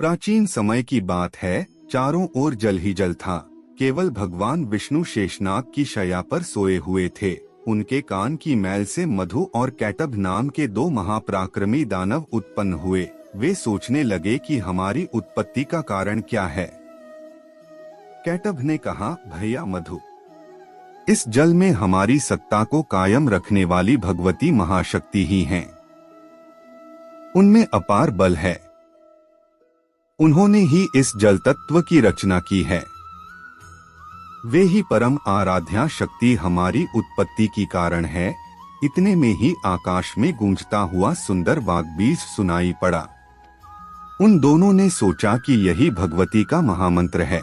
प्राचीन समय की बात है, चारों ओर जल ही जल था। केवल भगवान विष्णु शेषनाग की शैया पर सोए हुए थे। उनके कान की मैल से मधु और कैटभ नाम के दो महापराक्रमी दानव उत्पन्न हुए। वे सोचने लगे कि हमारी उत्पत्ति का कारण क्या है। कैटभ ने कहा, भैया मधु, इस जल में हमारी सत्ता को कायम रखने वाली भगवती महाशक्ति ही हैं। उनमें अपार बल है। उन्होंने ही इस जल तत्व की रचना की है। वे ही परम आराध्या शक्ति हमारी उत्पत्ति की कारण है। इतने में ही आकाश में गूंजता हुआ सुंदर वाग्बीज सुनाई पड़ा। उन दोनों ने सोचा कि यही भगवती का महामंत्र है।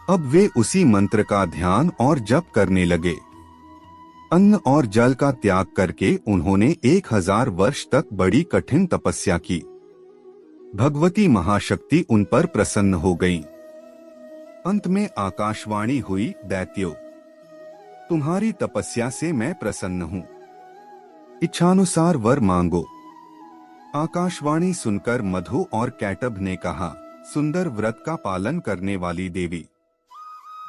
अब वे उसी मंत्र का ध्यान और जप करने लगे। अन्न और जल का त्याग करके उन्होंने 1000 वर्ष तक बड़ी कठिन तपस्या की। भगवती महाशक्ति उन पर प्रसन्न हो गईं। अंत में आकाशवाणी हुई, दैत्यो, तुम्हारी तपस्या से मैं प्रसन्न हूँ। इच्छानुसार वर मांगो। आकाशवाणी सुनकर मधु और कैटभ ने कहा, सुंदर व्रत का पालन करने वाली देवी,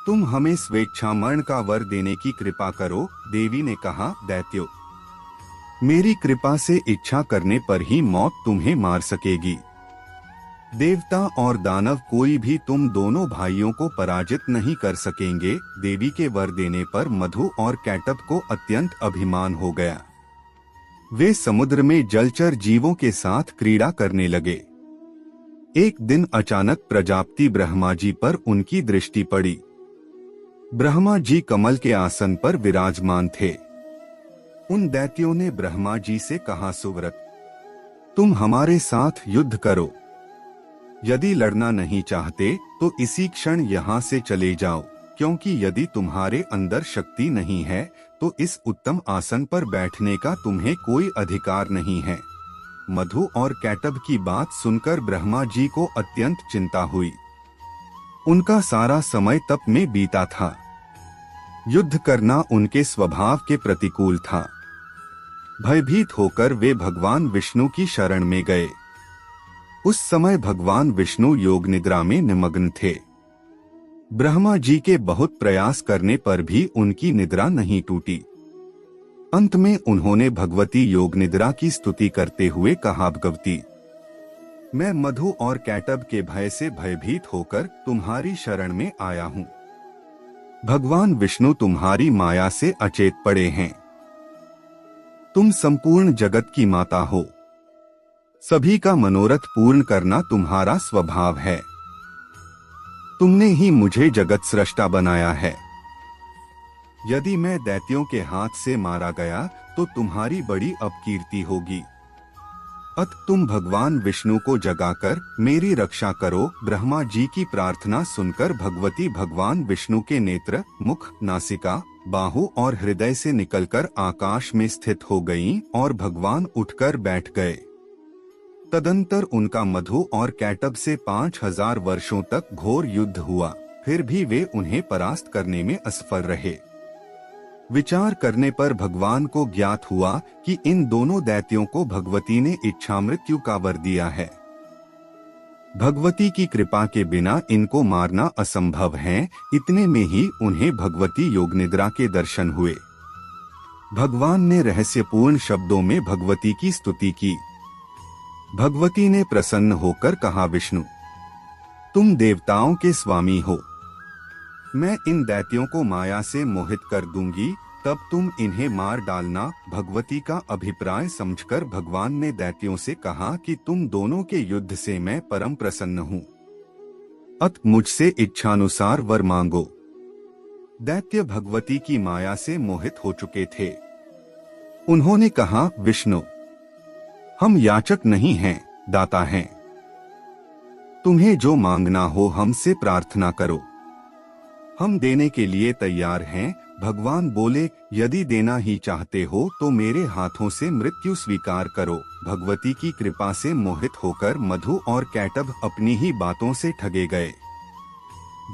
तुम हमें स्वेच्छामरण का वर देने की कृपा करो। देवी ने कहा, दैत्यो, मेरी कृपा से इच्छा करने पर ही मौत तुम्हें मार सकेगी। देवता और दानव कोई भी तुम दोनों भाइयों को पराजित नहीं कर सकेंगे। देवी के वर देने पर मधु और कैटभ को अत्यंत अभिमान हो गया। वे समुद्र में जलचर जीवों के साथ क्रीड़ा करने लगे। एक दिन अचानक प्रजापति ब्रह्मा जी पर उनकी दृष्टि पड़ी। ब्रह्मा जी कमल के आसन पर विराजमान थे। उन दैत्यों ने ब्रह्मा जी से कहा, सुव्रत, तुम हमारे साथ युद्ध करो। यदि लड़ना नहीं चाहते तो इसी क्षण यहाँ से चले जाओ, क्योंकि यदि तुम्हारे अंदर शक्ति नहीं है तो इस उत्तम आसन पर बैठने का तुम्हें कोई अधिकार नहीं है। मधु और कैटभ की बात सुनकर ब्रह्मा जी को अत्यंत चिंता हुई। उनका सारा समय तप में बीता था। युद्ध करना उनके स्वभाव के प्रतिकूल था। भयभीत होकर वे भगवान विष्णु की शरण में गए। उस समय भगवान विष्णु योग निद्रा में निमग्न थे। ब्रह्मा जी के बहुत प्रयास करने पर भी उनकी निद्रा नहीं टूटी। अंत में उन्होंने भगवती योग निद्रा की स्तुति करते हुए कहा, भगवती, मैं मधु और कैटभ के भय से भयभीत होकर तुम्हारी शरण में आया हूँ। भगवान विष्णु तुम्हारी माया से अचेत पड़े हैं। तुम संपूर्ण जगत की माता हो। सभी का मनोरथ पूर्ण करना तुम्हारा स्वभाव है। तुमने ही मुझे जगत सृष्टा बनाया है। यदि मैं दैत्यों के हाथ से मारा गया तो तुम्हारी बड़ी अपकीर्ति होगी। अत तुम भगवान विष्णु को जगाकर मेरी रक्षा करो। ब्रह्मा जी की प्रार्थना सुनकर भगवती भगवान विष्णु के नेत्र, मुख, नासिका, बाहु और हृदय से निकलकर आकाश में स्थित हो गईं और भगवान उठकर बैठ गए। तदंतर उनका मधु और कैटभ से 5000 वर्षों तक घोर युद्ध हुआ। फिर भी वे उन्हें परास्त करने में असफल रहे। विचार करने पर भगवान को ज्ञात हुआ कि इन दोनों दैत्यों को भगवती ने इच्छा मृत्यु का वर दिया है। भगवती की कृपा के बिना इनको मारना असंभव है। इतने में ही उन्हें भगवती योग निद्रा के दर्शन हुए। भगवान ने रहस्यपूर्ण शब्दों में भगवती की स्तुति की। भगवती ने प्रसन्न होकर कहा, विष्णु, तुम देवताओं के स्वामी हो। मैं इन दैत्यों को माया से मोहित कर दूंगी, तब तुम इन्हें मार डालना। भगवती का अभिप्राय समझकर भगवान ने दैत्यों से कहा कि तुम दोनों के युद्ध से मैं परम प्रसन्न हूँ। अत मुझसे इच्छानुसार वर मांगो। दैत्य भगवती की माया से मोहित हो चुके थे। उन्होंने कहा, विष्णु, हम याचक नहीं हैं, दाता हैं। तुम्हें जो मांगना हो हमसे प्रार्थना करो, हम देने के लिए तैयार हैं। भगवान बोले, यदि देना ही चाहते हो तो मेरे हाथों से मृत्यु स्वीकार करो। भगवती की कृपा से मोहित होकर मधु और कैटभ अपनी ही बातों से ठगे गए।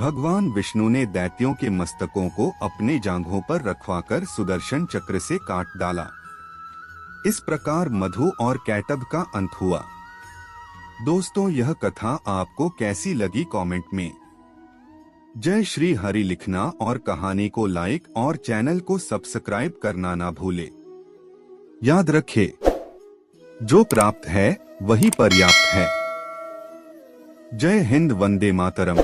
भगवान विष्णु ने दैत्यों के मस्तकों को अपने जांघों पर रखवाकर सुदर्शन चक्र से काट डाला। इस प्रकार मधु और कैटभ का अंत हुआ। दोस्तों, यह कथा आपको कैसी लगी कमेंट में जय श्री हरि लिखना और कहानी को लाइक और चैनल को सब्सक्राइब करना ना भूले। याद रखें, जो प्राप्त है वही पर्याप्त है। जय हिंद, वंदे मातरम।